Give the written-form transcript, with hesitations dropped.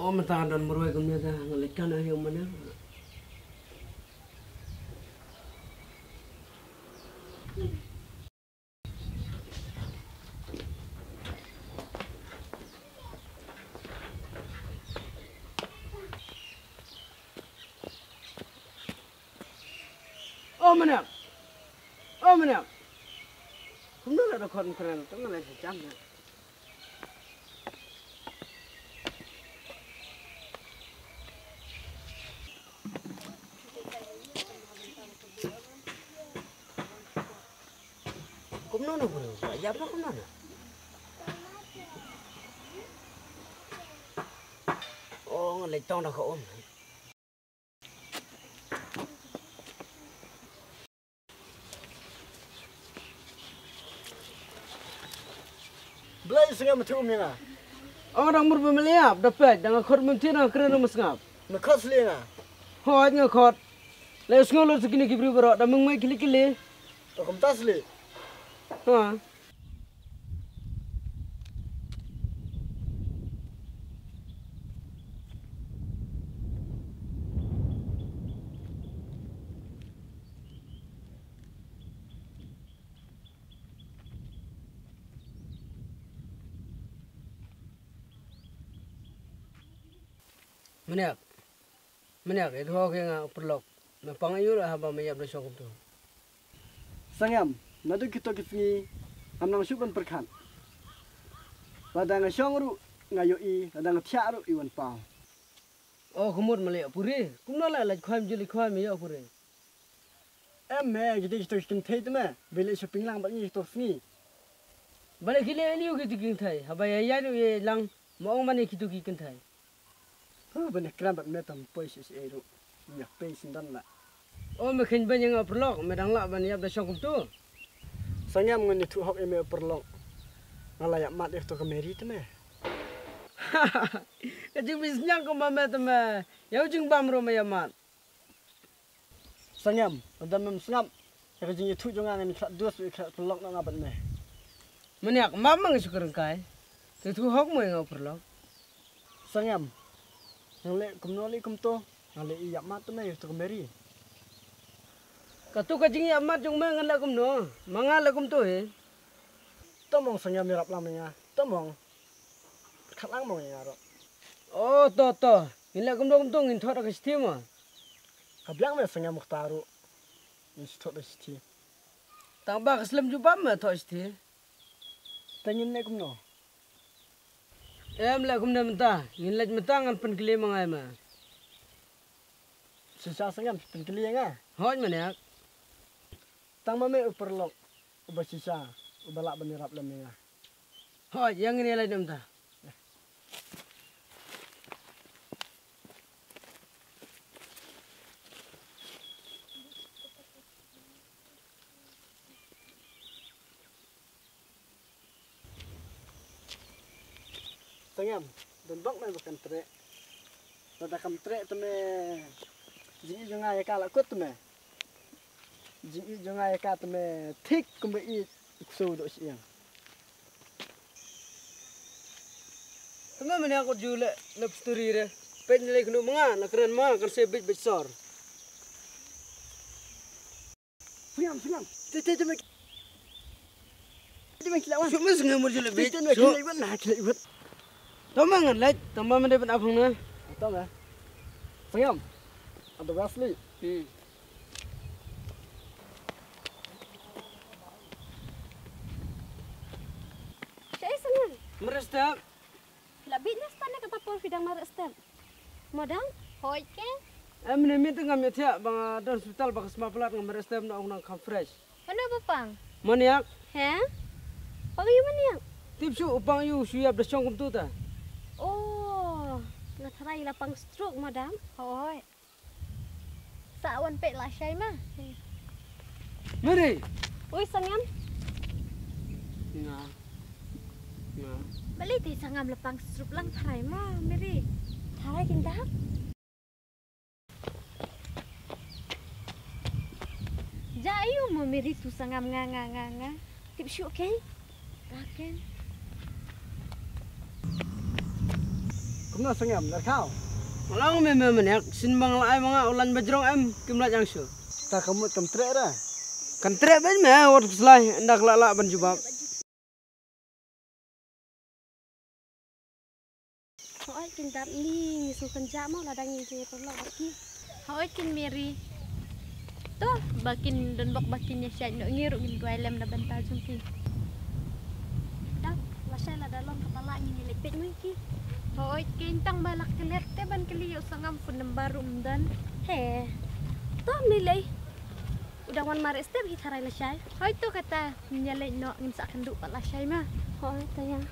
Oh, mentang dan meruai kumnya dah ngelikan yang mana? Oh mana? Oh mana? Kumna ada konferensi tu ngalai sejam. Kumna nak bro? Siapa kumna nak? Oh ngalai tong dah kau om. Belai sengaja macam ni lah. Orang berbemeliap dapat dengan khot mentina kerana mesngap. Nak seli lah. Hoi ngakot. Lepas ngolor segini kibri berat dan mengmai kili-kili. Tak kamu tak seli. Ha. Meniak itu hok yang perlok. Napang ayur haba mayap dah syok tu. Sangam, nado kita kisni, amnam syuban perkan. Ladang syongru ngayoi, ladang tiaru iwan pau. Oh kumur meliak puri. Kumna lah laj kham jeli kham mayap puri. Jadi kita kisni thay tu meh, beli shopping lang bagi kita sini. Balik kili eliu kita king thai. Haba ya ye lang maong mani kita king thai. Banyak kerabat metam pois eru, nyak pensin dan lah. Oh makin banyak yang perlok, medang lah mayap dah syok tu. Sangam ngani tu hok eme perlok. Ngalayak mat itu kemeri tu meh. Kecik bisnya kau mama tu meh. Ya ujung bamro mayap mat. Sangam, ada sangam. Ya kecik itu jangan ngani kat dua kat perlok nak ngabat meh. Meniak mama ngesuker kai. Tu hok mo yang perlok. Sangam. Ngalek kumnoli kumto, ngalek iyak mat tu meh itu kemeri. Katu kajing ya mat jong mengan lakum no. Mangal lakum tu he. Tomong sangam mirap lamanya. Tomong. Kalang mong ya ro. Oh to. Ini lakum tu ngin thot ke stima. Kabiang meh sangam mukhtaru. Ini thot ke sti. Tambah keslam juba me thot sti. Tengin ne kumno. Em lakum na mentah. Ngin laj mentah ngan pen kili mangai ma. Sisa sangam pen kili nga. Hoj meniak. Tang mame uperlok. Uba sisa. Ubalak benirap lamanya. Hoj yang ini laj mentah. Sangam, dondok meh bukan trek. Tada kam trek tu meh. Jingi jonga ya kala kut tu meh. Jingi jonga ya kala tu meh. Tik kumbe i so do siang. Tengah meniak ko jule lep story re. Pet nilai kenu menga nak keren ma kan sebit besar. Sangam. Tete tu meh. Tete meh kilawan. Cuma sengaja jule bit. Tete meh kilawan nak kilawan. Tama ngan laj, tama mende pen apung na. Tahu meh. Sangam. Ada asli. Saya senang. Merestap. Labit na stane kata pol fidang mar step. Modang hoy ke? Mene mi tengah mi tiak bang ada hospital bang semapelat ngam merestap na unang kam fresh. Mana bapang? Maniak, He? Pagi mana yang? tipsu upang yu suyap dah syong kum tu ta. Oh, ngatrai lapang stroke madam. Hoy. Sawan pek lah syai mah. Meri. Oi sangam. Nah. Balik ti sangam lapang stroke lang tharai mah, Mary. Tharai kindak. Jayu mo Mary tu sangam nga. Tip syuk ken? Raken. Kumna sengam dar kau. Malang memenek sinbang lai mga ulan bajrong em kimlat yang su. Ta kamu kam trek ra. Kan trek ben me wat selai ndak lala ban jubab. Hỏi kin đam ni su kan jamo la dang ni je tolak baki. Hỏi kin meri. Tuh bakin dan bok bakinnya syai no ngiru gin gua lem na bantal jumpi. Dak wasai la dalam kepala ni lepet miki. Hỏi kin tang balak kelet te ban keliyo sangam pun barum dan. He. Tuh nilai. Udah wan mare step hitarai la syai. Hỏi tu kata nyalai no ngin sak kenduk la syai mah. Hỏi tanya.